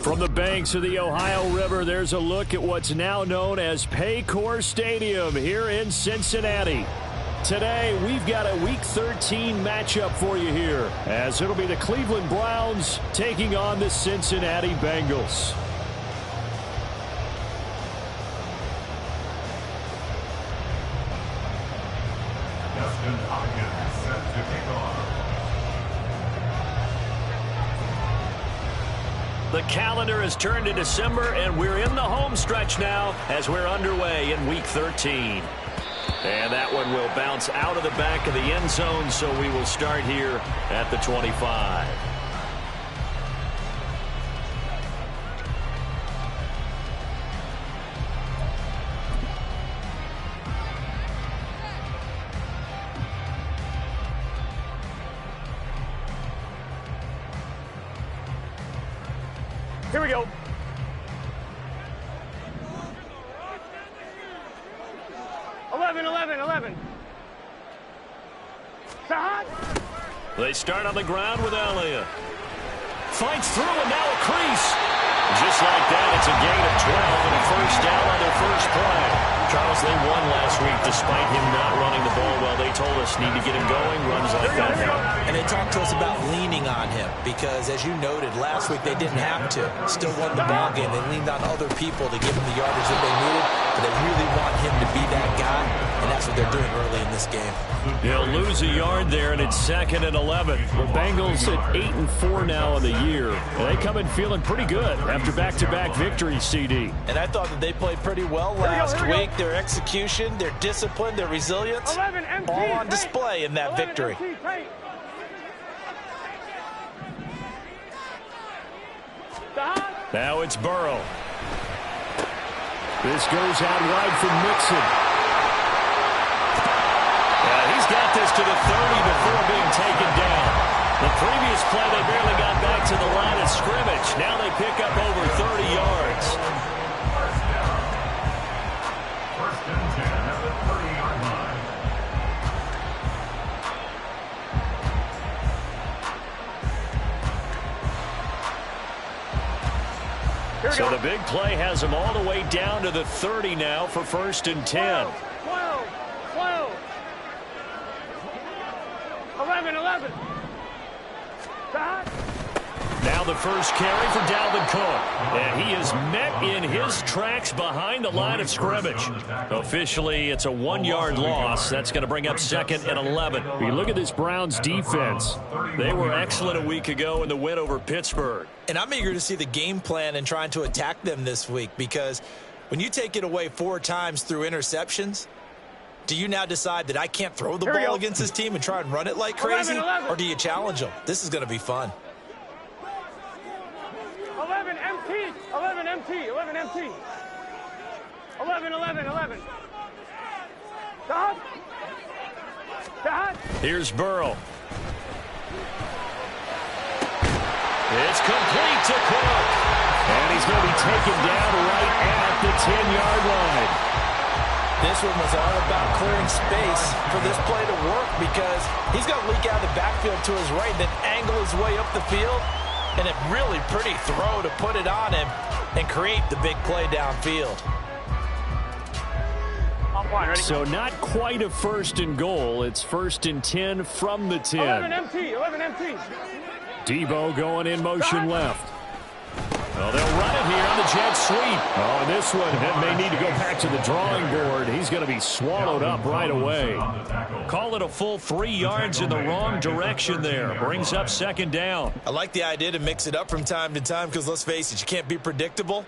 From the banks of the Ohio River, there's a look at what's now known as Paycor Stadium here in Cincinnati. Today, we've got a Week 13 matchup for you here, as it'll be the Cleveland Browns taking on the Cincinnati Bengals. The calendar has turned to December, and we're in the home stretch now as we're underway in Week 13. And that one will bounce out of the back of the end zone, so we will start here at the 25. Here we go. Eleven. They start on the ground with Elliott. Fights through and now a crease. Just like that, it's a gain of 12 and a first down on their first play. Charles, they won last week despite him not running the ball well. They told us need to get him going, runs like that. And they talked to us about leaning on him because, as you noted, last week they didn't have to. Still won the ball game. They leaned on other people to give him the yardage that they needed, but they really want him to be that guy, and that's what they're doing early in this game. They'll lose a yard there, and it's 2nd and 11. The Bengals at 8-4 now in the year. And they come in feeling pretty good after back-to-back victories, CD. And I thought that they played pretty well last week. Their execution, their discipline, their resilience, all on display in that victory. Now it's Burrow. This goes out wide for Mixon. He's got this to the 30 before being taken down. The previous play, they barely got back to the line of scrimmage. Now they pick up over 30 yards. First and 10 at the 30-yard line. So the big play has them all the way down to the 30 now for 1st and 10. 12. 11. Now the first carry for Dalvin Cook. And he is met in his tracks behind the line of scrimmage. Officially, it's a 1-yard loss. That's going to bring up 2nd and 11. You look at this Browns defense. They were excellent a week ago in the win over Pittsburgh. And I'm eager to see the game plan and trying to attack them this week, because when you take it away 4 times through interceptions, do you now decide that I can't throw the ball against this team and try and run it like crazy? 11. Or do you challenge them? This is going to be fun. 11 empty. 11. Here's Burrow. It's complete to Cook. And he's going to be taken down right at the 10-yard line. This one was all about clearing space for this play to work, because he's going to leak out of the backfield to his right, then angle his way up the field, and a really pretty throw to put it on him and create the big play downfield. So not quite a 1st and goal. It's 1st and 10 from the 10. 11 empty. Debo going in motion left. Well, they'll run it here on the jet sweep. Oh, and this one may need to go back to the drawing board. He's going to be swallowed up right away. Call it a full 3 yards in the wrong direction there. Brings up 2nd down. I like the idea to mix it up from time to time, because let's face it, you can't be predictable.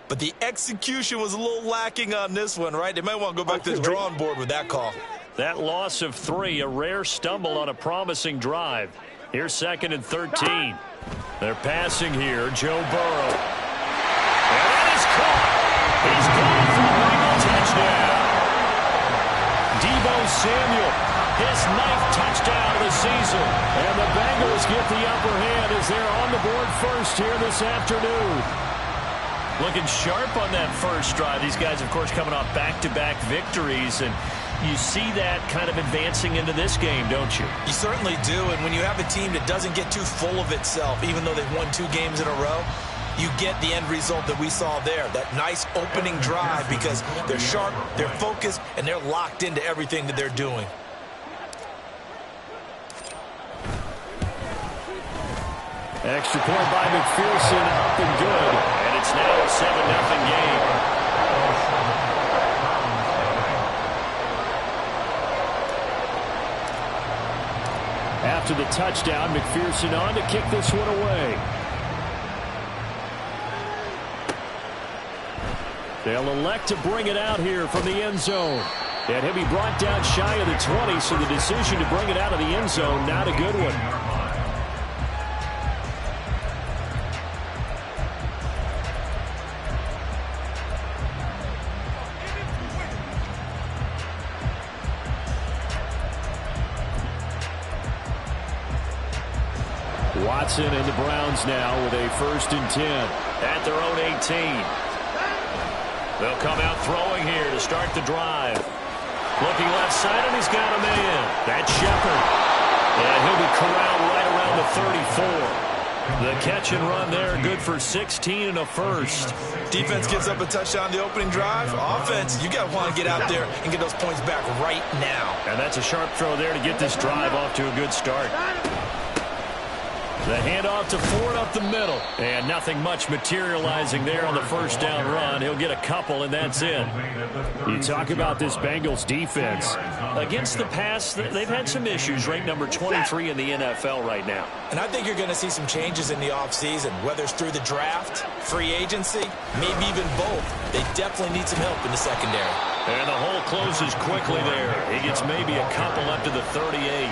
But the execution was a little lacking on this one, right? They might want to go back to the drawing board with that call. That loss of 3, a rare stumble on a promising drive. Here's 2nd and 13. They're passing here, Joe Burrow. And it is caught. He's gone for a Bengal touchdown. Debo Samuel, his 9th touchdown of the season. And the Bengals get the upper hand as they're on the board first here this afternoon. Looking sharp on that first drive. These guys, of course, coming off back-to-back victories, and you see that kind of advancing into this game, don't you? You certainly do, and when you have a team that doesn't get too full of itself, even though they've won 2 games in a row, you get the end result that we saw there, that nice opening drive, because they're sharp, they're focused, and they're locked into everything that they're doing. Extra point by McPherson, up and good. And it's now a 7-0 game. After the touchdown, McPherson on to kick this one away. They'll elect to bring it out here from the end zone. And he'll be brought down shy of the 20, so the decision to bring it out of the end zone, not a good one. Watson and the Browns now with a 1st and 10 at their own 18. They'll come out throwing here to start the drive. Looking left side, and he's got a man. That's Shepard. And he'll be corralled right around the 34. The catch and run there, good for 16 and a first. Defense gives up a touchdown the opening drive. Offense, you got to want to get out there and get those points back right now. And that's a sharp throw there to get this drive off to a good start. The handoff to Ford up the middle. And nothing much materializing there on the first down run. He'll get a couple, and that's it. You talk about this Bengals defense. Against the pass, they've had some issues. Ranked number 23 in the NFL right now. And I think you're going to see some changes in the offseason, whether it's through the draft, free agency, maybe even both. They definitely need some help in the secondary. And the hole closes quickly there. He gets maybe a couple up to the 38.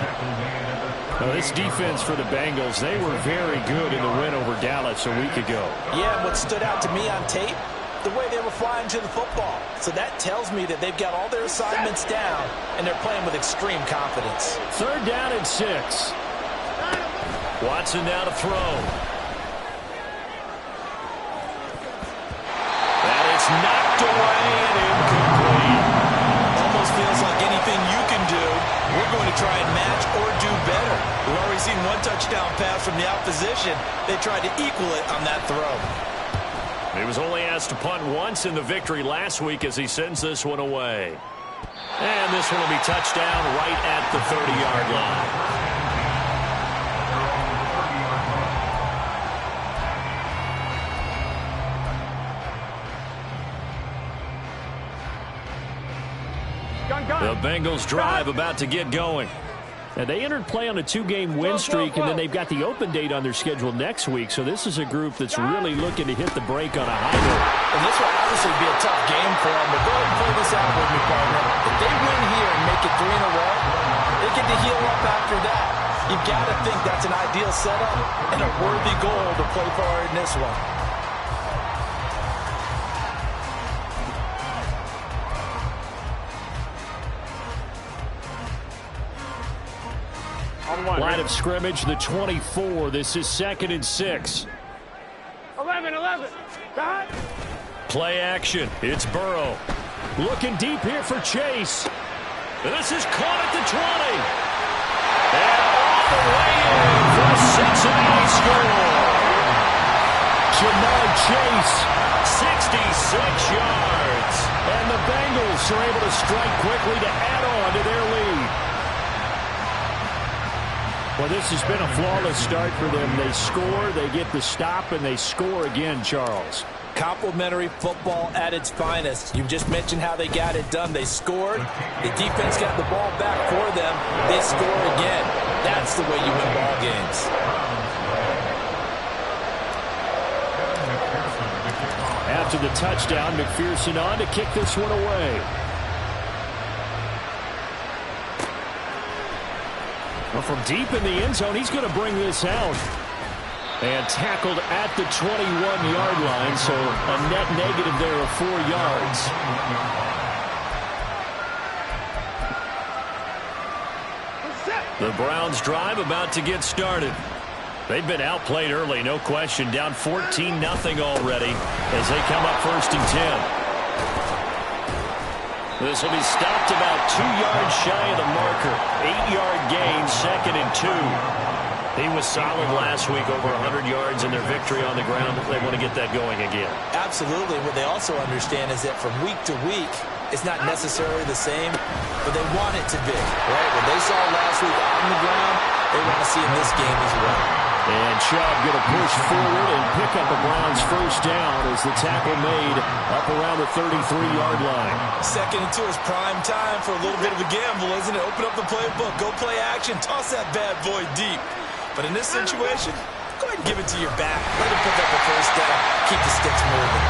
Now, this defense for the Bengals, they were very good in the win over Dallas a week ago. Yeah, and what stood out to me on tape, the way they were flying to the football. So that tells me that they've got all their assignments down, and they're playing with extreme confidence. 3rd down and 6. Watson now to throw. And it's knocked away and incomplete. Almost feels like anything you can do, we're going to try and match or do better. We've already seen one touchdown pass from the opposition. They tried to equal it on that throw. He was only asked to punt once in the victory last week as he sends this one away. And this one will be touchdown right at the 30-yard line. The Bengals drive about to get going. And they entered play on a 2-game win streak, and then they've got the open date on their schedule next week. So this is a group that's really looking to hit the break on a high note. And this will obviously be a tough game for them. But go ahead and play this out with me, partner. If they win here and make it 3 in a row, they get to heal up after that. You've got to think that's an ideal setup and a worthy goal to play for in this one. Line of scrimmage, the 24. This is 2nd and 6. 11. Play action. It's Burrow. Looking deep here for Chase. This is caught at the 20. And all the way in for a Cincinnati score. Jamar Chase, 66 yards. And the Bengals are able to strike quickly to add on to their lead. Well, this has been a flawless start for them. They score, they get the stop, and they score again, Charles. Complimentary football at its finest. You've just mentioned how they got it done. They scored. The defense got the ball back for them. They score again. That's the way you win ball games. After the touchdown, McPherson on to kick this one away. Well, from deep in the end zone, he's going to bring this out. And tackled at the 21-yard line, so a net negative there of 4 yards. The Browns drive about to get started. They've been outplayed early, no question. Down 14-0 already as they come up 1st and 10. This will be stopped about 2 yards shy of the marker. 8-yard gain, 2nd and 2. He was solid last week, over 100 yards in their victory on the ground. They want to get that going again. Absolutely. What they also understand is that from week to week, it's not necessarily the same, but they want it to be, right? What they saw last week on the ground, they want to see in this game as well. And Chubb going to push forward and pick up the Browns' first down as the tackle made up around the 33-yard line. 2nd and 2 is prime time for a little bit of a gamble, isn't it? Open up the playbook, go play action, toss that bad boy deep. But in this situation, go ahead and give it to your back. Let him pick up the first down, keep the sticks moving.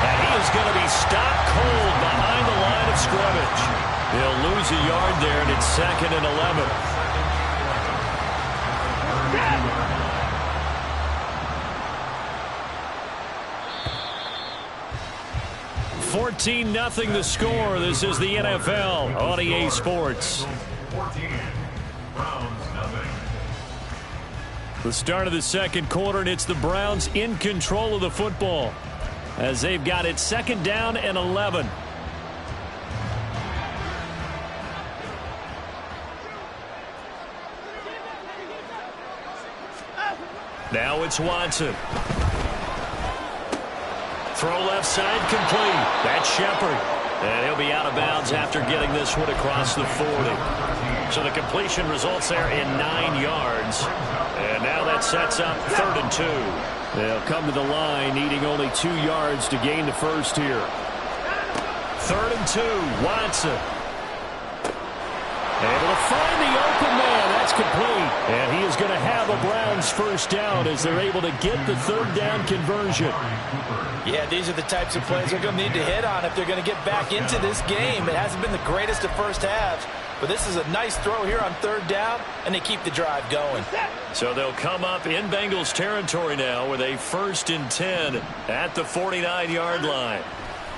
And he is going to be stopped cold behind the line of scrimmage. He'll lose a yard there, and it's 2nd and 11. 14-0 the score. This is the NFL on EA Sports. 14. Browns nothing. The start of the second quarter, and it's the Browns in control of the football as they've got it 2nd down and 11. Now it's Watson. Throw left side complete. That's Shepard. And he'll be out of bounds after getting this one across the 40. So the completion results there in 9 yards. And now that sets up 3rd and 2. They'll come to the line needing only 2 yards to gain the first here. 3rd and 2. Watson. Able to find the open man. That's complete. And he is going to have a Browns first down as they're able to get the 3rd down conversion. Yeah, these are the types of plays they're going to need to hit on if they're going to get back into this game. It hasn't been the greatest of first halves, but this is a nice throw here on 3rd down, and they keep the drive going. So they'll come up in Bengals territory now with a 1st and 10 at the 49-yard line.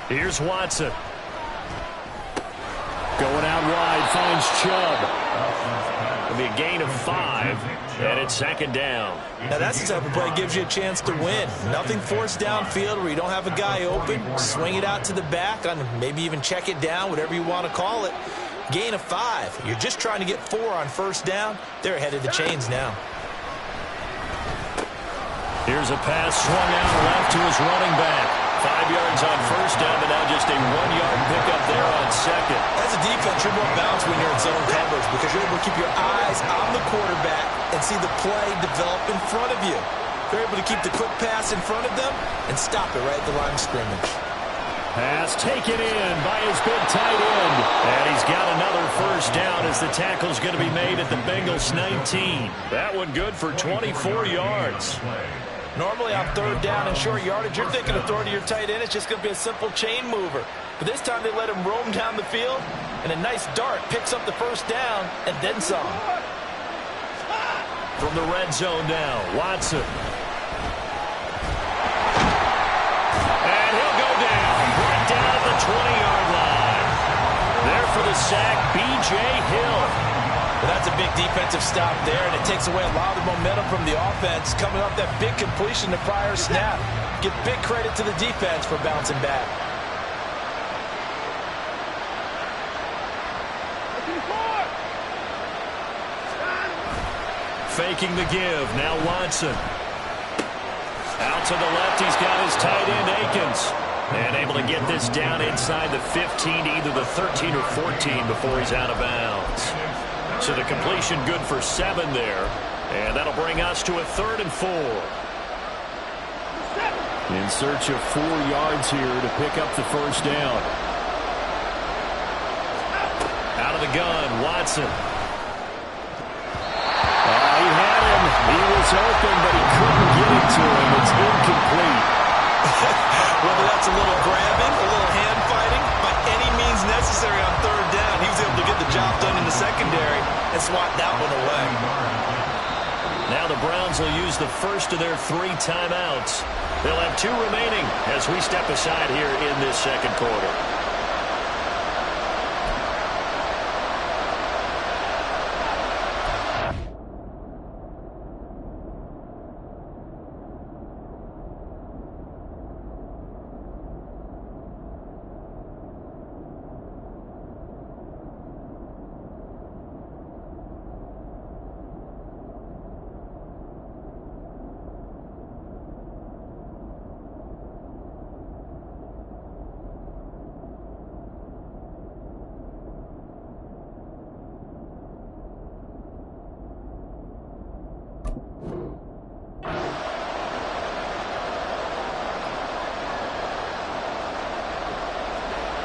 Here's Watson. Going out wide, finds Chubb. It'll be a gain of 5, and it's 2nd down. Now that's the type of play that gives you a chance to win. Nothing forced downfield where you don't have a guy open. Swing it out to the back, on maybe even check it down, whatever you want to call it. Gain of 5. You're just trying to get 4 on 1st down. They're ahead of the chains now. Here's a pass swung out left to his running back. 5 yards on 1st down, but now just a 1-yard pickup there on 2nd. As a defense, you're more balanced when you're in zone coverage because you're able to keep your eyes on the quarterback and see the play develop in front of you. They're able to keep the quick pass in front of them and stop it right at the line of scrimmage. Pass taken in by his big tight end. And he's got another first down as the tackle's going to be made at the Bengals 19. That one good for 24 yards. Normally on 3rd down and short yardage, you're thinking of throwing to your tight end. It's just going to be a simple chain mover. But this time they let him roam down the field, and a nice dart picks up the first down and then some. From the red zone now, Watson. And he'll go down, right down at the 20-yard line. There for the sack, B.J. Hill. Well, that's a big defensive stop there, and it takes away a lot of the momentum from the offense coming off that big completion the prior snap. Give big credit to the defense for bouncing back. Faking the give. Now Watson. Out to the left. He's got his tight end, Akins. And able to get this down inside the 15 to either the 13 or 14 before he's out of bounds. So the completion good for 7 there. And that'll bring us to a 3rd and 4. In search of 4 yards here to pick up the first down. Out of the gun, Watson. He had him. He was open, but he couldn't get it to him. It's incomplete. Whether that's a little grabbing, a little hand fighting, by any means necessary on 3rd down, he was able to get the job done in the secondary and swat that one away. Now the Browns will use the first of their 3 timeouts. They'll have 2 remaining as we step aside here in this second quarter.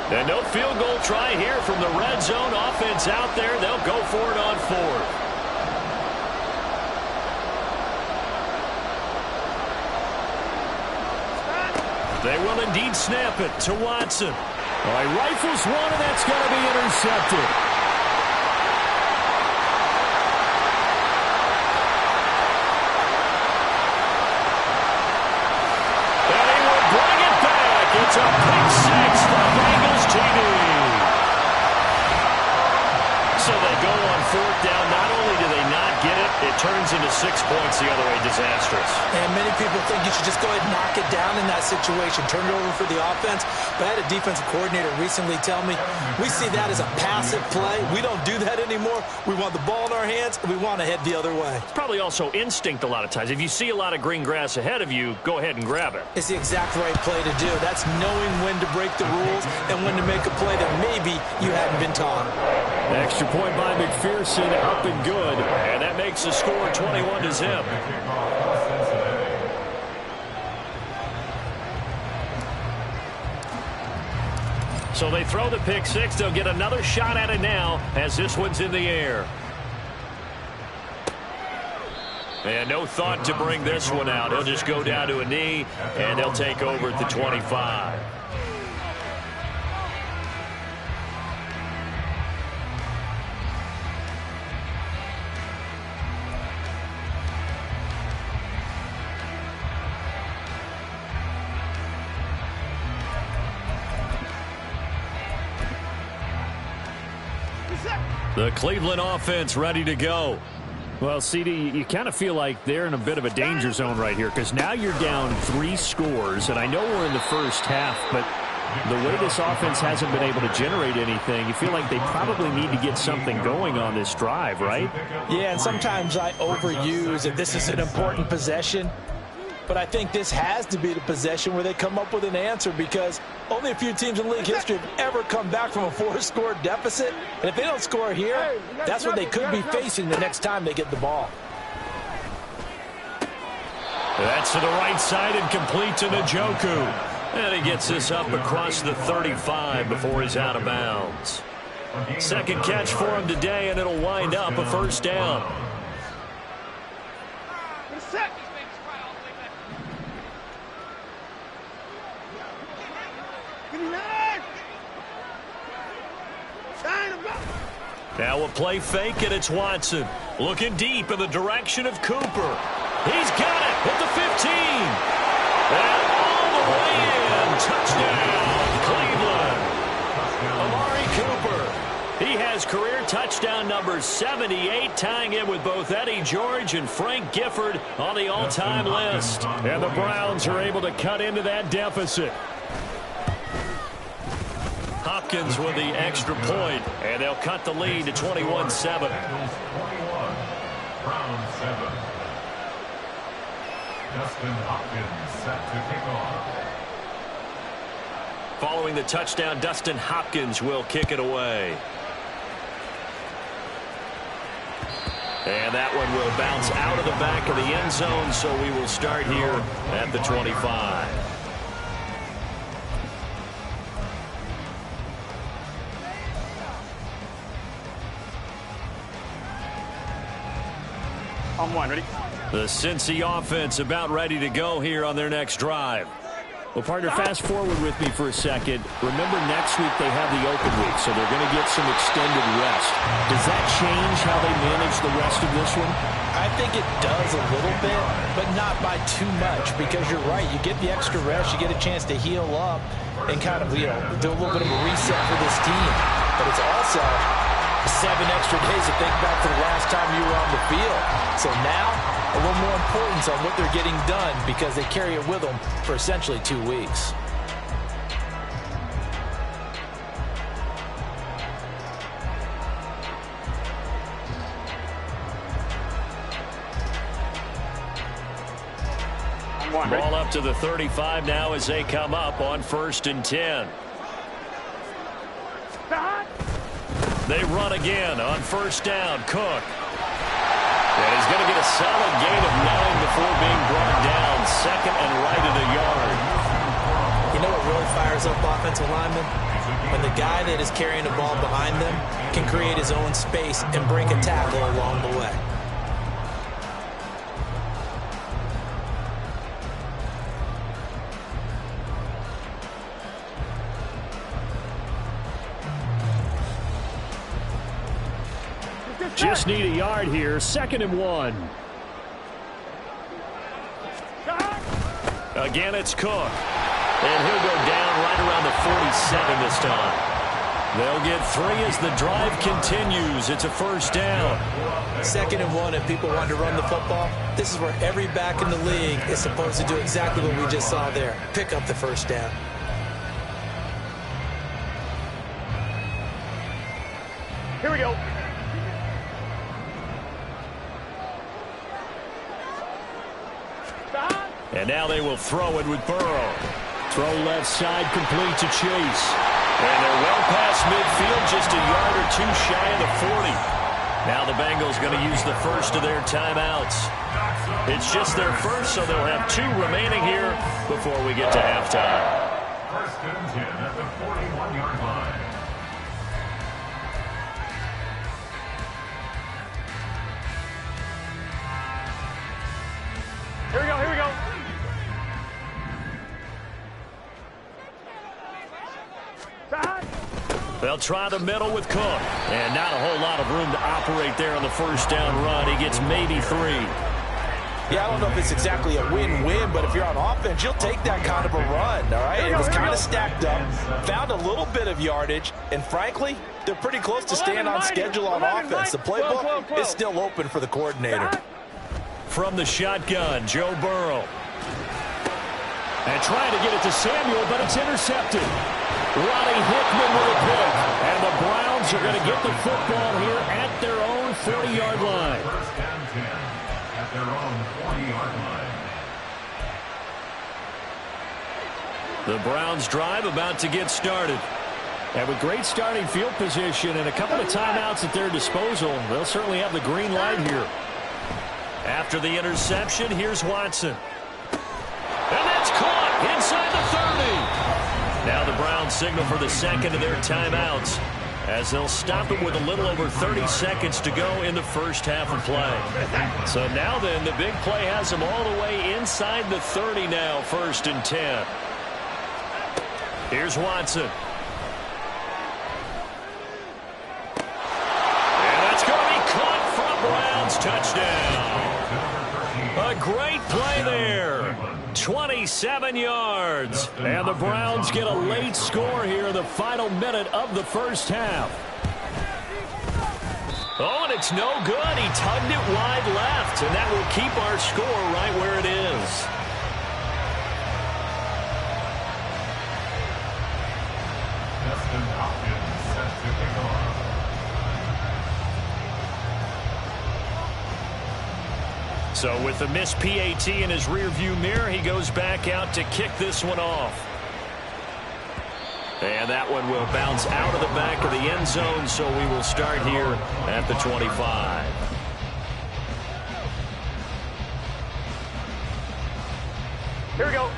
And no field goal try here from the red zone. Offense out there. They'll go for it on 4th. They will indeed snap it to Watson. All right, rifles one, and that's going to be intercepted. And he will bring it back. It's a pick six for Bengals TD. So they go on 4th down. Not only do they not get it, it turns into 6 points the other way. Disastrous. And many people think you should just go ahead and knock it down in that situation. Turn it over for the offense. But I had a defensive coordinator recently tell me, we see that as a passive play. We don't do that anymore. We want the ball in our hands, and we want to head the other way. It's probably also instinct a lot of times. If you see a lot of green grass ahead of you, go ahead and grab it. It's the exact right play to do. That's knowing when to break the rules and when to make a play that maybe you hadn't been taught. Extra point by McPherson, up and good. And that makes the score 21-0. So they throw the pick six. They'll get another shot at it now as this one's in the air. And no thought to bring this one out. He'll just go down to a knee, and they'll take over at the 25. The Cleveland offense ready to go. Well, CD, you kind of feel like they're in a bit of a danger zone right here because now you're down 3 scores, and I know we're in the first half, but the way this offense hasn't been able to generate anything, you feel like they probably need to get something going on this drive, right? Yeah, and sometimes I overuse that this is an important possession. But I think this has to be the possession where they come up with an answer because only a few teams in league history have ever come back from a 4-score deficit. And if they don't score here, that's what they could be facing the next time they get the ball. That's to the right side and complete to Njoku. And he gets this up across the 35 before he's out of bounds. Second catch for him today, and it'll wind up a first down. Now a play fake, and it's Watson. Looking deep in the direction of Cooper. He's got it at the 15. And all the way in. Touchdown, Cleveland. Amari Cooper. He has career touchdown number 78, tying it with both Eddie George and Frank Gifford on the all-time list. And the Browns are able to cut into that deficit. Hopkins with the extra point, and they'll cut the lead to 21-7. Brown 7. Dustin Hopkins set to kick off. Following the touchdown, Dustin Hopkins will kick it away. And that one will bounce out of the back of the end zone, so we will start here at the 25. On one, ready? The Cincy offense about ready to go here on their next drive. Well, partner, fast forward with me for a second. Remember, next week they have the open week, so they're going to get some extended rest. Does that change how they manage the rest of this one? I think it does a little bit, but not by too much, because you're right. You get the extra rest, you get a chance to heal up and kind of, do a little bit of a reset for this team. But it's also 7 extra days to think back to the last time you were on the field. So now, a little more importance on what they're getting done because they carry it with them for essentially 2 weeks. Ball up to the 35 now as they come up on 1st and 10. They run again on 1st down. Cook. And he's going to get a solid gain of 9 before being brought down. 2nd and right at the yard. You know what really fires up offensive linemen? when the guy that is carrying the ball behind them can create his own space and break a tackle along the way. Just need a yard here. 2nd and 1. Again, it's Cook. And he'll go down right around the 47 this time. They'll get 3 as the drive continues. It's a 1st down. 2nd and 1, if people want to run the football, this is where every back in the league is supposed to do exactly what we just saw there. Pick up the 1st down. Here we go. And now they will throw it with Burrow. Throw left side, complete to Chase. And they're well past midfield, just a yard or 2 shy of the 40. Now the Bengals going to use the first of their timeouts. It's just their first, so they'll have 2 remaining here before we get to halftime. 1st and 10 at the 41-yard line. Here we go, here we go. They'll try the middle with Cook. And not a whole lot of room to operate there on the 1st down run. He gets maybe 3. Yeah, I don't know if it's exactly a win-win, but if you're on offense, you'll take that kind of a run, all right? It was kind of stacked up, found a little bit of yardage, and frankly, they're pretty close to staying on schedule on offense. The playbook is still open for the coordinator. From the shotgun, Joe Burrow. And trying to get it to Samuel, but it's intercepted. Ronnie Hickman with a pick. And the Browns are going to get the football here at their own 40-yard line. 1st and 10 at their own 40-yard line. The Browns drive about to get started. And with great starting field position and a couple of timeouts at their disposal, they'll certainly have the green light here. After the interception, here's Watson. And that's caught inside the 30. Now the Browns signal for the 2nd of their timeouts as they'll stop it with a little over 30 seconds to go in the 1st half of play. So now then, the big play has them all the way inside the 30 now, 1st and 10. Here's Watson. And that's going to be caught from Browns. Touchdown. A great play there. 27 yards. And the Browns get a late score here in the final minute of the 1st half. Oh, and it's no good. He tugged it wide left, and that will keep our score right where it is. Justin Hopkins set to kick off. So with the missed PAT in his rearview mirror, he goes back out to kick this one off. And that one will bounce out of the back of the end zone, so we will start here at the 25. Here we go.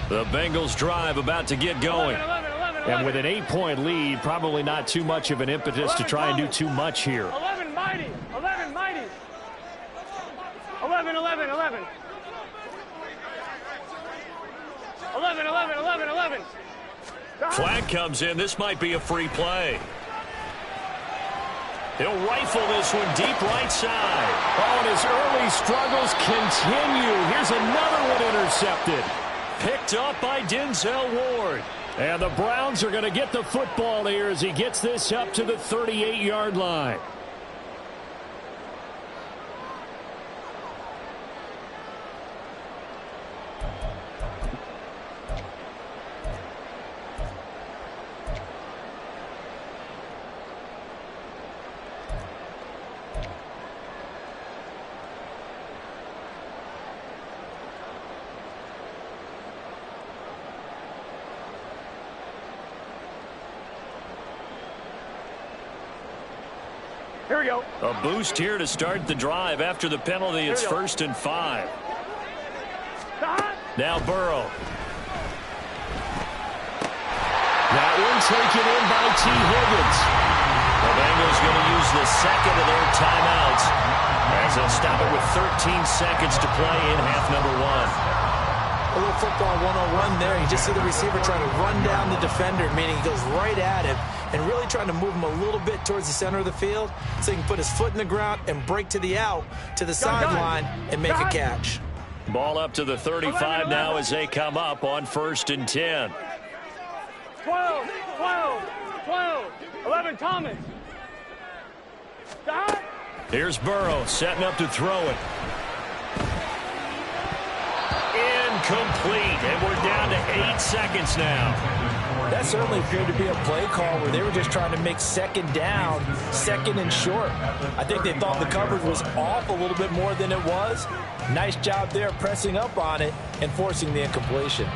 The Bengals drive about to get going. 11. And with an 8-point lead, probably not too much of an impetus to try and do too much here. 11 mighty. 11 mighty. 11. 11. Flag comes in. This might be a free play. He'll rifle this one deep right side. Oh, and his early struggles continue. Here's another one intercepted. Picked up by Denzel Ward. And the Browns are going to get the football here as he gets this up to the 38-yard line. Here we go. A boost here to start the drive. After the penalty, it's 1st and 5. Now Burrow. That one taken in by T. Higgins. The Bengals going to use the second of their timeouts as they'll stop it with 13 seconds to play in half number one. A little football 101 there. You just see the receiver trying to run down the defender, meaning he goes right at him and really trying to move him a little bit towards the center of the field so he can put his foot in the ground and break to the out, to the sideline, and make a catch. Ball up to the 35 now as they come up on 1st and 10. 12, 12, 12, 11, Thomas. Got it. Here's Burrow setting up to throw it. Incomplete, and we're down to 8 seconds now. That certainly appeared to be a play call where they were just trying to make second down, second and short. I think they thought the coverage was off a little bit more than it was. Nice job there pressing up on it and forcing the incompletion.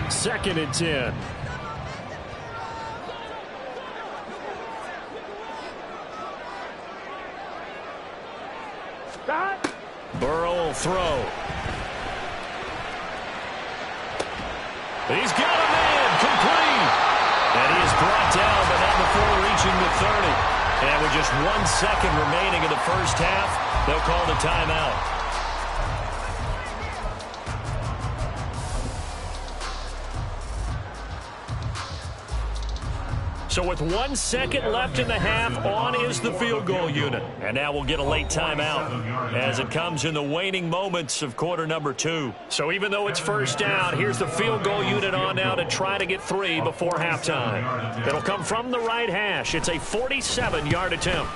2nd and 10. Burrow will throw. He's got a man, complete. And he is brought down, but not before reaching the 30. And with just 1 second remaining in the first half, they'll call the timeout. So with 1 second left in the half, on is the field goal unit. And now we'll get a late timeout as it comes in the waning moments of quarter number 2. So even though it's first down, here's the field goal unit on now to try to get 3 before halftime. It'll come from the right hash. It's a 47-yard attempt.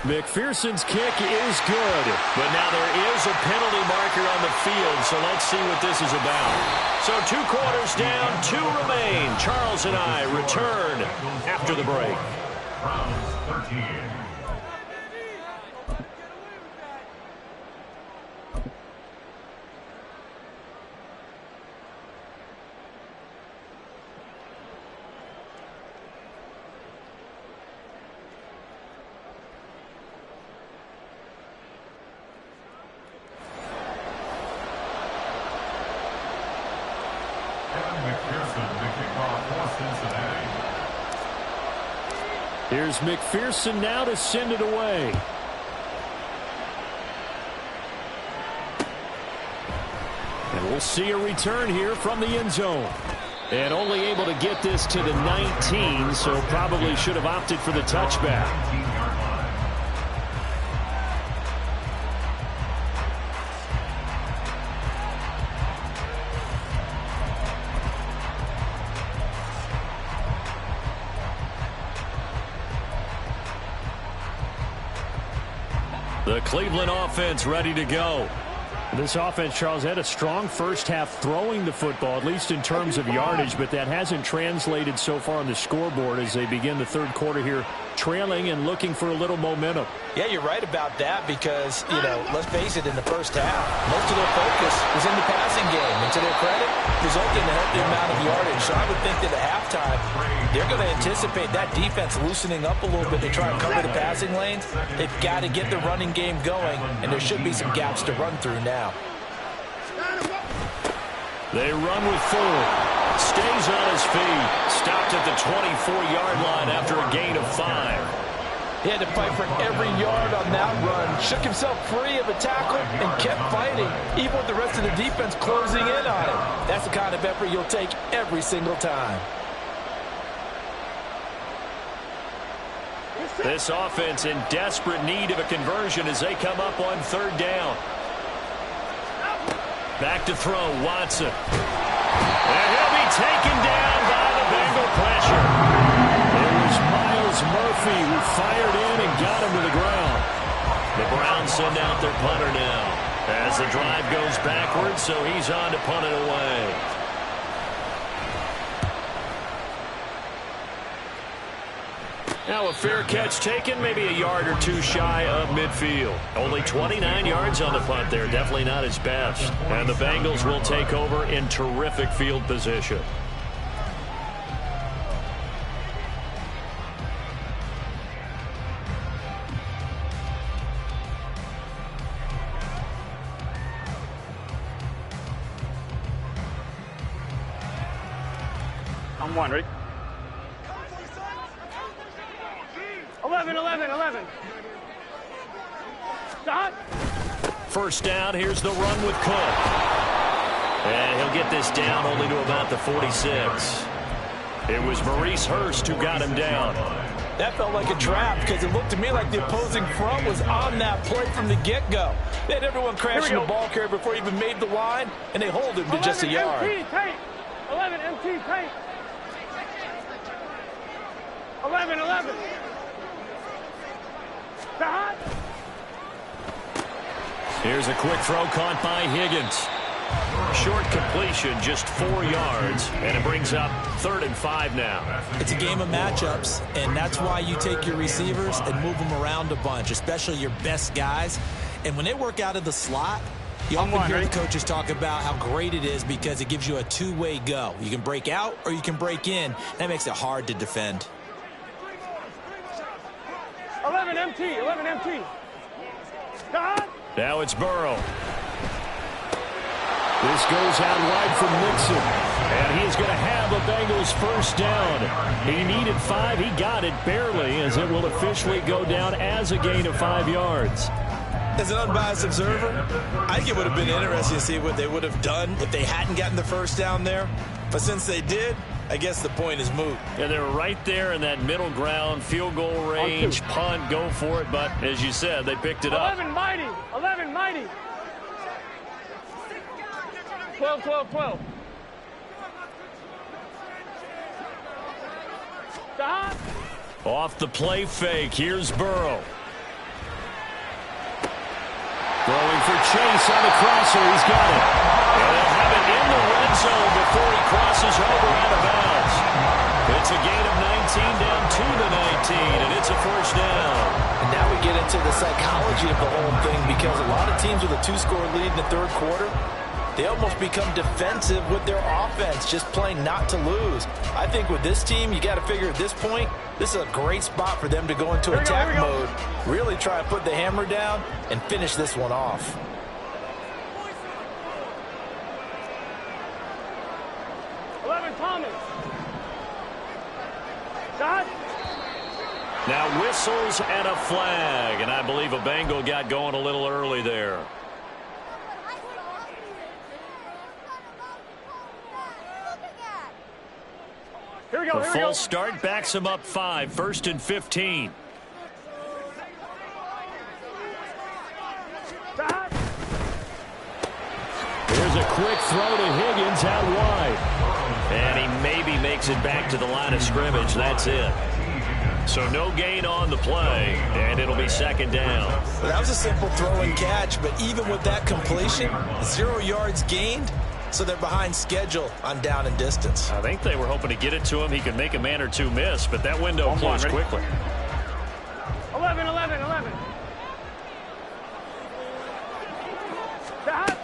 McPherson's kick is good. But now there is a penalty marker on the field, so let's see what this is about. So 2 quarters down, 2 remain. Charles and I return after the break. Browns 13. Here's McPherson now to send it away. And we'll see a return here from the end zone. And only able to get this to the 19, so probably should have opted for the touchback. The Cleveland offense ready to go. This offense, Charles, had a strong first half throwing the football, at least in terms of yardage, but that hasn't translated so far on the scoreboard as they begin the third quarter here, trailing and looking for a little momentum. Yeah, you're right about that because, you know, let's face it, in the first half, most of their focus was in the passing game. And to their credit, resulted in a healthy amount of yardage. So I would think that at halftime, they're going to anticipate that defense loosening up a little bit to try and cover the passing lanes. They've got to get the running game going, and there should be some gaps to run through now. They run with Ford. Stays on his feet. Stopped at the 24-yard line after a gain of 5. He had to fight for every yard on that run. Shook himself free of a tackle and kept fighting, even with the rest of the defense closing in on him. That's the kind of effort you'll take every single time. This offense in desperate need of a conversion as they come up on third down. Back to throw, Watson. And he'll be taken down by the Bengal pressure. It was Miles Murphy who fired in and got him to the ground. The Browns send out their punter now as the drive goes backwards, so he's on to punt it away. Now a fair catch taken, maybe a yard or 2 shy of midfield. Only 29 yards on the punt there, definitely not his best. And the Bengals will take over in terrific field position. I'm one, ready? 11, 11, 11. Stop. First down, here's the run with Cook. And he'll get this down only to about the 46. It was Maurice Hurst who got him down. That felt like a trap because it looked to me like the opposing front was on that play from the get-go. They had everyone crashing the ball carrier before he even made the line, and they hold him to just a yard. 11 MT tape. 11 MT tape. 11, 11. Stop. Here's a quick throw caught by Higgins. Short completion, just 4 yards, and it brings up 3rd and 5 now. It's a game of matchups, and that's why you take your receivers and move them around a bunch, especially your best guys. And when they work out of the slot, you often hear the coaches talk about how great it is because it gives you a two-way go. You can break out or you can break in. That makes it hard to defend. 11 MT, 11 MT. Stop. Now it's Burrow. This goes out wide from Nixon. And he is going to have a Bengals first down. He needed 5. He got it barely, as it will officially go down as a gain of 5 yards. As an unbiased observer, I think it would have been interesting to see what they would have done if they hadn't gotten the first down there. But since they did, I guess the point is moot. Yeah, they're right there in that middle ground, field goal range, punt, go for it. But as you said, they picked it up. 11 mighty, 11 mighty. 12, 12, 12. Stop. Off the play fake, here's Burrow. Throwing for Chase on the crosser, he's got it. And they'll have it in the red zone before he crosses over out of bounds. It's a gain of 19 down to the 19, and it's a first down. And now we get into the psychology of the whole thing because a lot of teams with a 2-score lead in the third quarter, they almost become defensive with their offense, just playing not to lose. I think with this team, you got to figure at this point, this is a great spot for them to go into attack mode, really try to put the hammer down and finish this one off. Thomas. Shot. Now whistles and a flag, and I believe a Bengal got going a little early there. Here we go, The false start backs him up 5, 1st and 15. Here's a quick throw to Higgins out wide. And he maybe makes it back to the line of scrimmage. That's it. So no gain on the play, and it'll be 2nd down. Well, that was a simple throw and catch, but even with that completion, 0 yards gained. So they're behind schedule on down and distance. I think they were hoping to get it to him. He could make a man or two miss, but that window closed quickly. 11, 11, 11. Stop.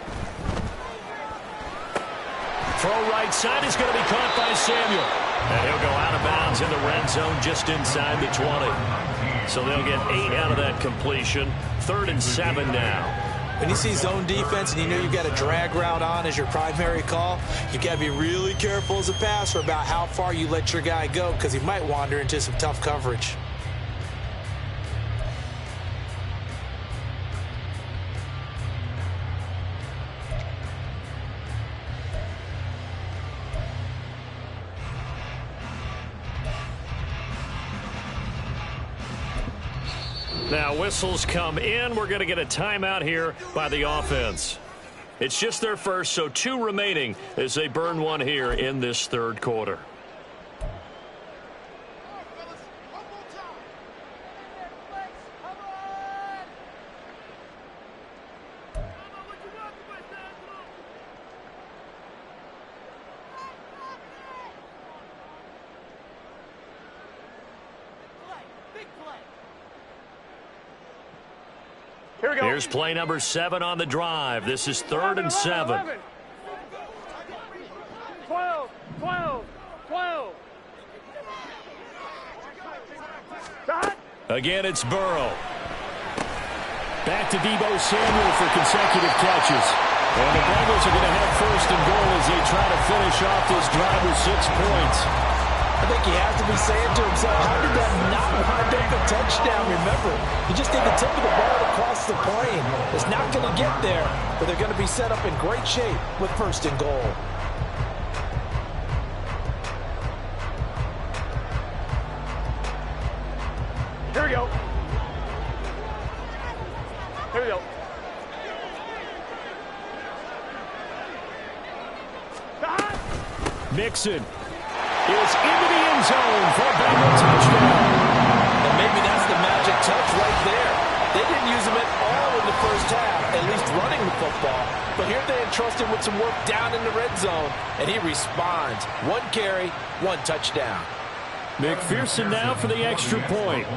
Throw right side is going to be caught by Samuel. And he'll go out of bounds in the red zone just inside the 20. So they'll get 8 out of that completion. 3rd and 7 now. When you see zone defense and you know you've got a drag route on as your primary call, you've got to be really careful as a passer about how far you let your guy go because he might wander into some tough coverage. Now whistles come in. We're going to get a timeout here by the offense. It's just their first, so 2 remaining as they burn one here in this 3rd quarter. Here's play number 7 on the drive. This is 3rd and 7. 11. 12, 12, 12. Shot. Again, it's Burrow. Back to Deebo Samuel for consecutive catches. And the Bengals are going to have 1st and goal as they try to finish off this drive with 6 points. I think he has to be saying to himself, how did that not wind up a touchdown? Remember, you just need the tip of the ball across the plane. It's not going to get there, but they're going to be set up in great shape with 1st and goal. Here we go. Here we go. Mixon is into the end zone for a Bengal touchdown. And maybe that's the magic touch right there. They didn't use him at all in the first half, at least running the football. But here they entrust him with some work down in the red zone, and he responds. 1 carry, 1 touchdown. McPherson now for the extra point.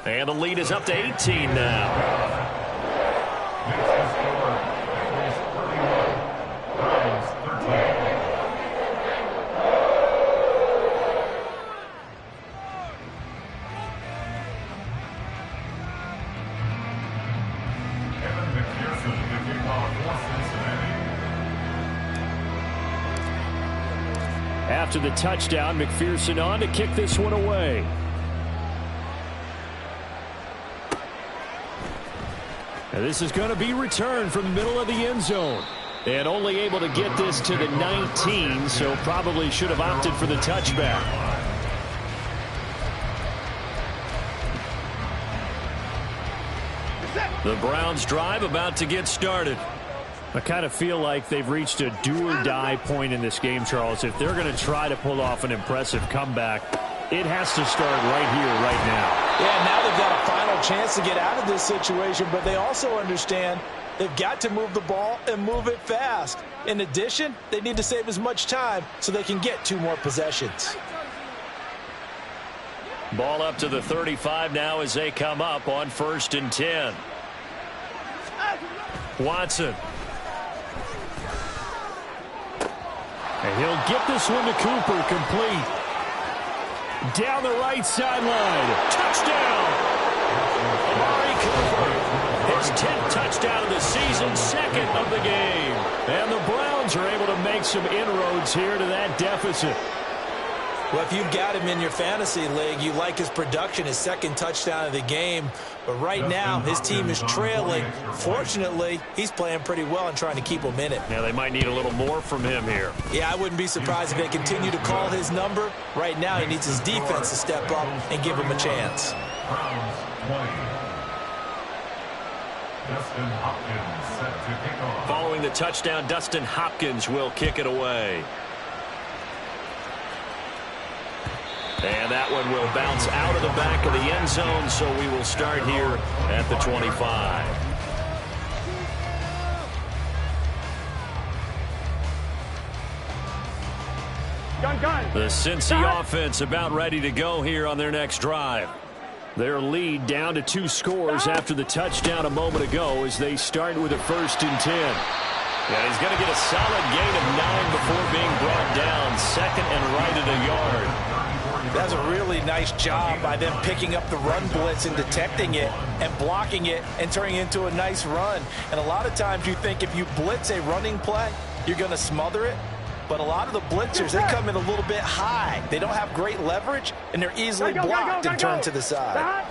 And the lead is up to 18 now. After the touchdown, McPherson on to kick this one away. And this is going to be returned from the middle of the end zone. And only able to get this to the 19, so probably should have opted for the touchback. The Browns drive about to get started. I kind of feel like they've reached a do-or-die point in this game, Charles. If they're going to try to pull off an impressive comeback, it has to start right here, right now. Yeah, now they've got a final chance to get out of this situation, but they also understand they've got to move the ball and move it fast. In addition, they need to save as much time so they can get 2 more possessions. Ball up to the 35 now as they come up on 1st and 10. Watson. And he'll get this one to Cooper, complete. Down the right sideline. Touchdown! Amari Cooper. His 10th touchdown of the season, 2nd of the game. And the Browns are able to make some inroads here to that deficit. Well, if you've got him in your fantasy league, you like his production, his 2nd touchdown of the game. But right now, his team is trailing. Fortunately, he's playing pretty well and trying to keep them in it. Now, they might need a little more from him here. Yeah, I wouldn't be surprised if they continue to call his number. Right now, he needs his defense to step up and give him a chance. Browns 20. Dustin Hopkins set to kick off. Following the touchdown, Dustin Hopkins will kick it away. And that one will bounce out of the back of the end zone, so we will start here at the 25. Gun. The Cincy offense about ready to go here on their next drive. Their lead down to 2 scores after the touchdown a moment ago as they start with a 1st and 10. Yeah, he's going to get a solid gain of 9 before being brought down. 2nd and right at a yard. That's a really nice job by them picking up the run blitz and detecting it and blocking it and turning it into a nice run. And a lot of times you think if you blitz a running play, you're going to smother it. But a lot of the blitzers, they come in a little bit high. They don't have great leverage, and they're easily blocked and turned to the side.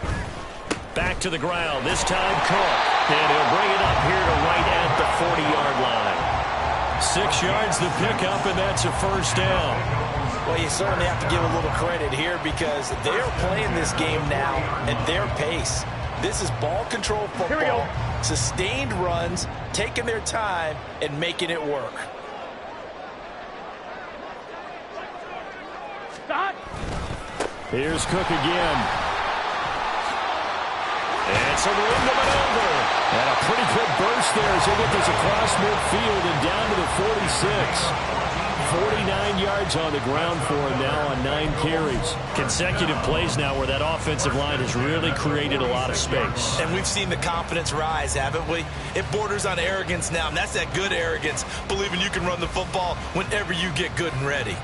Back to the ground, this time Cook. And he'll bring it up here to right at the 40-yard line. 6 yards the pickup, and that's a 1st down. Well, you certainly have to give a little credit here because they're playing this game now at their pace. This is ball control football, sustained runs, taking their time, and making it work. Here's Cook again. And some room to maneuver. And a pretty good burst there as they get this across midfield and down to the 46. 49 yards on the ground for him now on 9 carries. Consecutive plays now where that offensive line has really created a lot of space. And we've seen the confidence rise, haven't we? It borders on arrogance now, and that's that good arrogance, believing you can run the football whenever you get good and ready.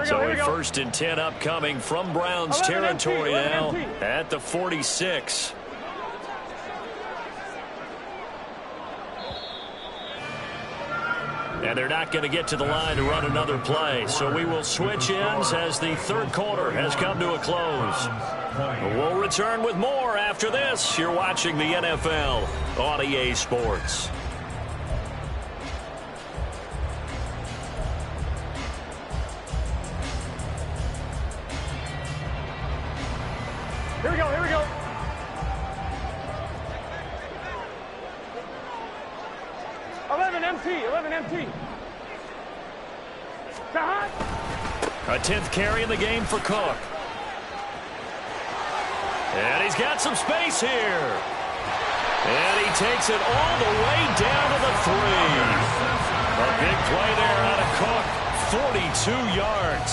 So here a we go. 1st and 10 upcoming from Browns 11 territory empty, now 11 empty. at the 46. And they're not going to get to the line to run another play. So we will switch ends as the 3rd quarter has come to a close. We'll return with more after this. You're watching the NFL on EA Sports. Here we go, here we go. Eleven empty. A 10th carry in the game for Cook. And he's got some space here. And he takes it all the way down to the 3. A big play there out of Cook. 42 yards.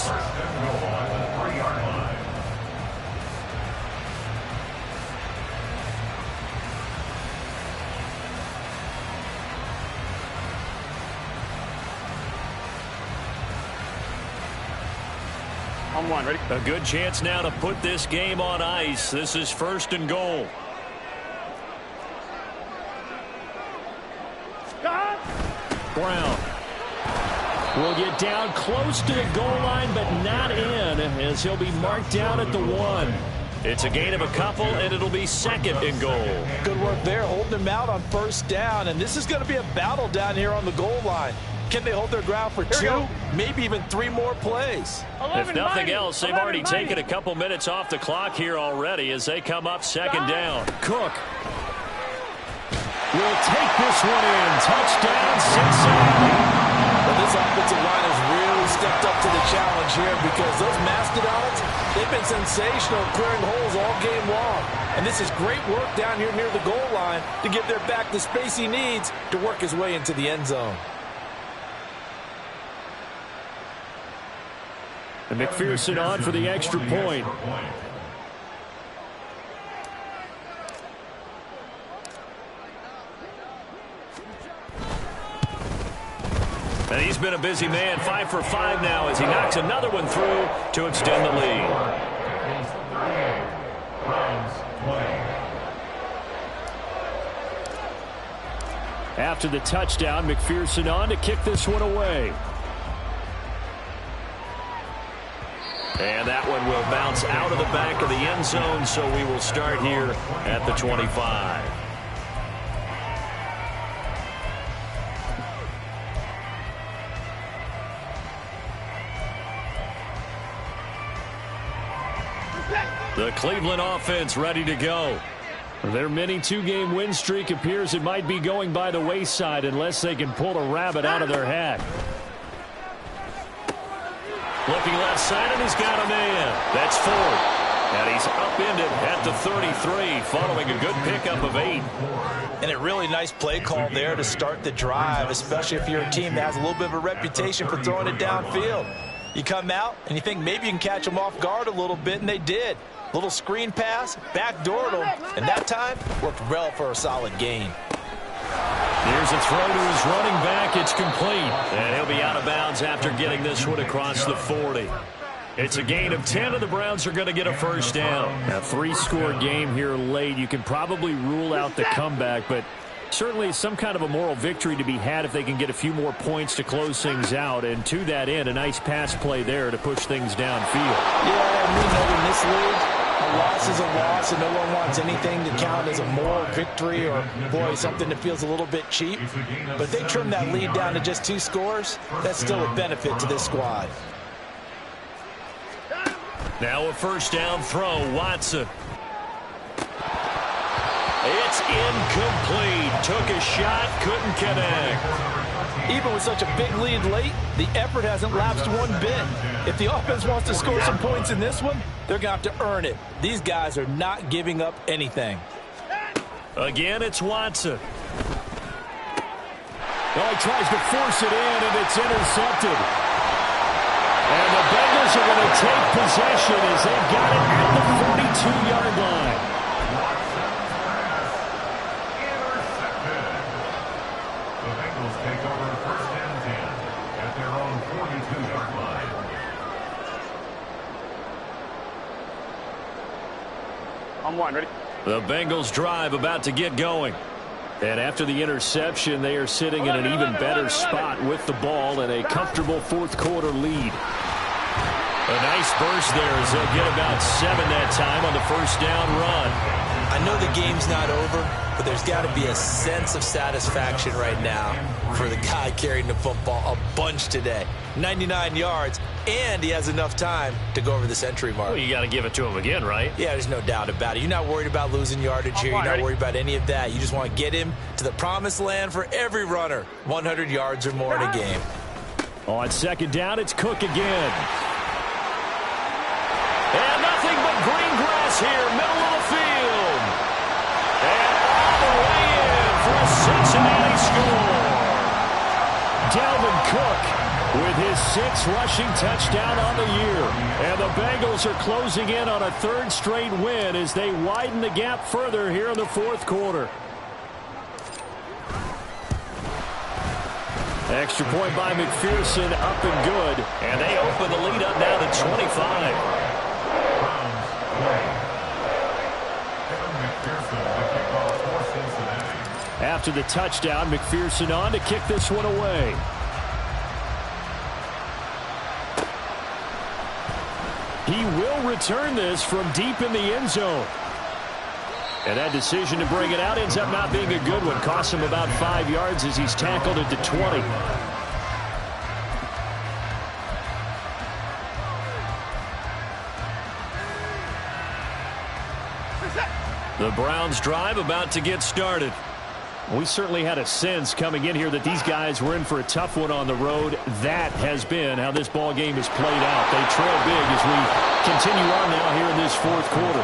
On one, ready? A good chance now to put this game on ice. This is 1st and goal. Brown will get down close to the goal line, but not in, as he'll be marked down at the 1. It's a gain of a couple, and it'll be 2nd and goal. Good work there, holding him out on 1st down, and this is going to be a battle down here on the goal line. Can they hold their ground for 2, maybe even 3 more plays? If nothing else, they've already taken a couple minutes off the clock here already as they come up 2nd down. Cook will take this one in. Touchdown, Cincinnati. Well, this offensive line has really stepped up to the challenge here because those Mastodons, they've been sensational clearing holes all game long. And this is great work down here near the goal line to give their back the space he needs to work his way into the end zone. And McPherson on for the extra point. And he's been a busy man, 5 for 5 now as he knocks another one through to extend the lead. After the touchdown, McPherson on to kick this one away. And that one will bounce out of the back of the end zone, so we will start here at the 25. The Cleveland offense ready to go. Their mini 2-game win streak appears it might be going by the wayside unless they can pull a rabbit out of their hat. Looking left side, and he's got a man. That's Ford. And he's upended at the 33 following a good pickup of 8. And a really nice play call there to start the drive, especially if you're a team that has a little bit of a reputation for throwing it downfield. You come out, and you think maybe you can catch them off guard a little bit, and they did. Little screen pass, backdoored them, and that time worked well for a solid gain. Here's a throw to his running back. It's complete. And he'll be out of bounds after getting this one across the 40. It's a gain of 10, and the Browns are going to get a 1st down. A 3-score game here late. You can probably rule out the comeback, but certainly some kind of a moral victory to be had if they can get a few more points to close things out. And to that end, a nice pass play there to push things downfield. Yeah, and we know in this league, a loss is a loss, and no one wants anything to count as a moral victory or, boy, something that feels a little bit cheap. But if they trim that lead down to just 2 scores, that's still a benefit to this squad. Now a 1st down throw, Watson. It's incomplete. Took a shot, couldn't connect. Even with such a big lead late, the effort hasn't lapsed one bit. If the offense wants to score some points in this one, they're going to have to earn it. These guys are not giving up anything. Again, it's Watson. Well, he tries to force it in, and it's intercepted. And the Bengals are going to take possession as they've got it at the 42-yard line. On one, ready? The Bengals drive about to get going. And after the interception, they are sitting in an even better spot with the ball and a comfortable fourth quarter lead. A nice burst there as they'll get about 7 that time on the first down run. I know the game's not over, but there's got to be a sense of satisfaction right now for the guy carrying the football a bunch today. 99 yards, and he has enough time to go over the century mark. Well, you got to give it to him again, right? Yeah, there's no doubt about it. You're not worried about losing yardage here. You're not worried about any of that. You just want to get him to the promised land for every runner. 100 yards or more in a game. On second down, it's Cook again. And nothing but green grass here, middle of the field. And all the way in for a Cincinnati score. Dalvin Cook with his 6th rushing touchdown on the year. And the Bengals are closing in on a 3rd straight win as they widen the gap further here in the fourth quarter. Extra point by McPherson, up and good. And they open the lead up now to 25. After the touchdown, McPherson on to kick this one away. He will return this from deep in the end zone. And that decision to bring it out ends up not being a good one. Costs him about 5 yards as he's tackled at the 20. The Browns drive about to get started. We certainly had a sense coming in here that these guys were in for a tough one on the road. That has been how this ball game has played out. They trail big as we continue on now here in this fourth quarter.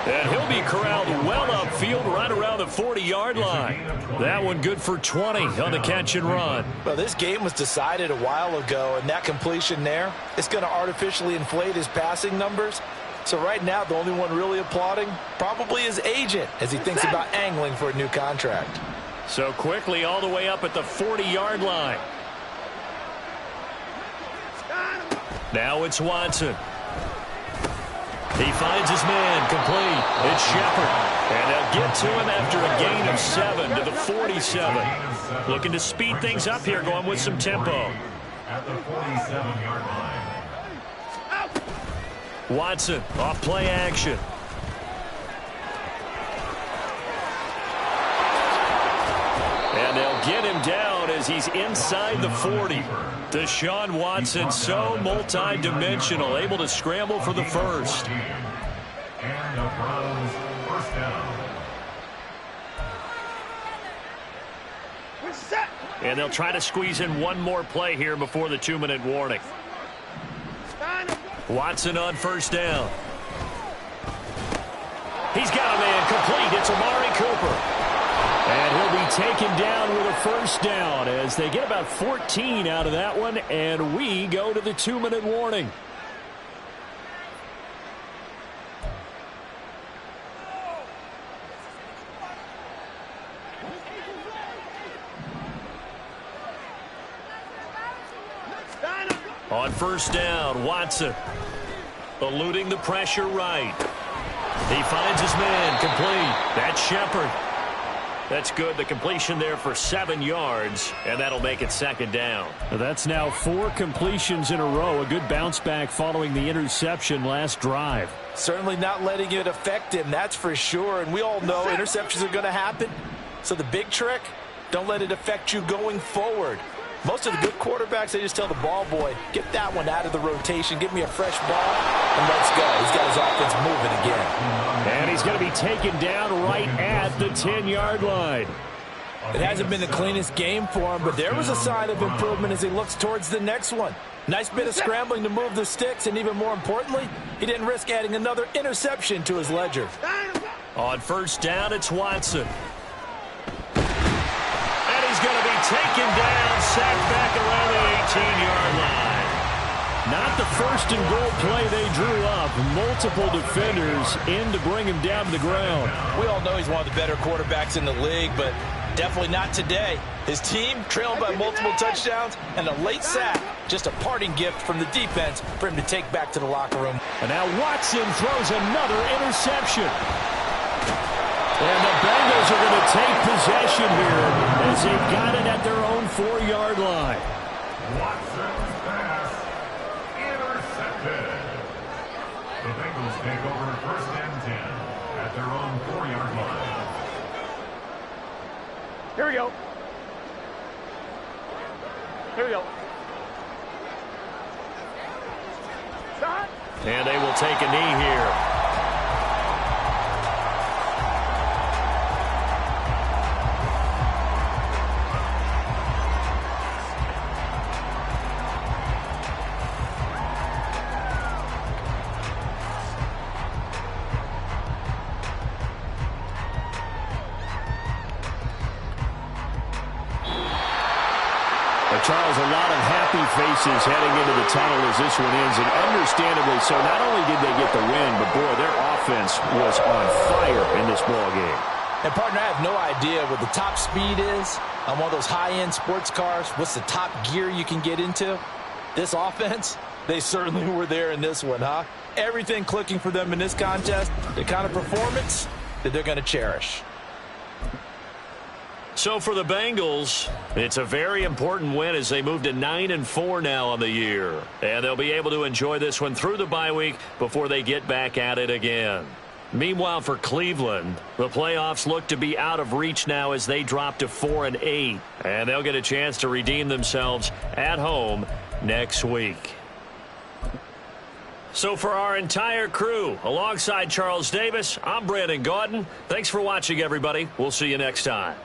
And he'll be corralled well upfield right around the 40-yard line. That one good for 20 on the catch and run. Well, this game was decided a while ago, and that completion there is going to artificially inflate his passing numbers. So right now, the only one really applauding probably his agent as he thinks about angling for a new contract. So quickly all the way up at the 40-yard line. Now it's Watson. He finds his man complete. It's Shepard. And they'll get to him after a gain of 7 to the 47. Looking to speed things up here, going with some tempo. At the 47-yard line. Watson off play action. And they'll get him down as he's inside the 40. Deshaun Watson, so multi-dimensional, able to scramble for the first. And the Browns first down. And they'll try to squeeze in one more play here before the 2-minute warning. Watson on first down. He's got a man complete. It's Amari Cooper. And he'll be taken down with a first down as they get about 14 out of that one, and we go to the 2-minute warning. On first down, Watson eluding the pressure right. He finds his man complete. That's Shepard. That's good. The completion there for 7 yards, and that'll make it second down. That's now 4 completions in a row. A good bounce back following the interception last drive. Certainly not letting it affect him, that's for sure. And we all know interceptions are going to happen. So the big trick, don't let it affect you going forward. Most of the good quarterbacks, they just tell the ball boy, get that one out of the rotation, give me a fresh ball, and let's go. He's got his offense moving again. And he's going to be taken down right at the 10-yard line. It hasn't been the cleanest game for him, but there was a sign of improvement as he looks towards the next one. Nice bit of scrambling to move the sticks, and even more importantly, he didn't risk adding another interception to his ledger. On first down, it's Watson. And he's going to be taken down, sacked back around the 18-yard line. Not the first and goal play they drew up. Multiple defenders in to bring him down to the ground. We all know he's one of the better quarterbacks in the league, but Definitely not today. His team trailing by multiple touchdowns and a late sack. Just a parting gift from the defense for him to take back to the locker room. And now Watson throws another interception. And the Bengals are going to take possession here as they've got it at their own 4-yard line. Watson's pass intercepted. The Bengals take over first and 10 at their own 4-yard line. Here we go. Here we go. Stop. And they will take a knee here. Charles, a lot of happy faces heading into the tunnel as this one ends, and understandably so. Not only did they get the win, but, boy, their offense was on fire in this ball game. And, partner, I have no idea what the top speed is on one of those high-end sports cars. What's the top gear you can get into? This offense, they certainly were there in this one, huh? Everything clicking for them in this contest, the kind of performance that they're going to cherish. So for the Bengals, it's a very important win as they move to 9-4 now on the year. And they'll be able to enjoy this one through the bye week before they get back at it again. Meanwhile, for Cleveland, the playoffs look to be out of reach now as they drop to 4-8. And they'll get a chance to redeem themselves at home next week. So for our entire crew, alongside Charles Davis, I'm Brandon Gaudin. Thanks for watching, everybody. We'll see you next time.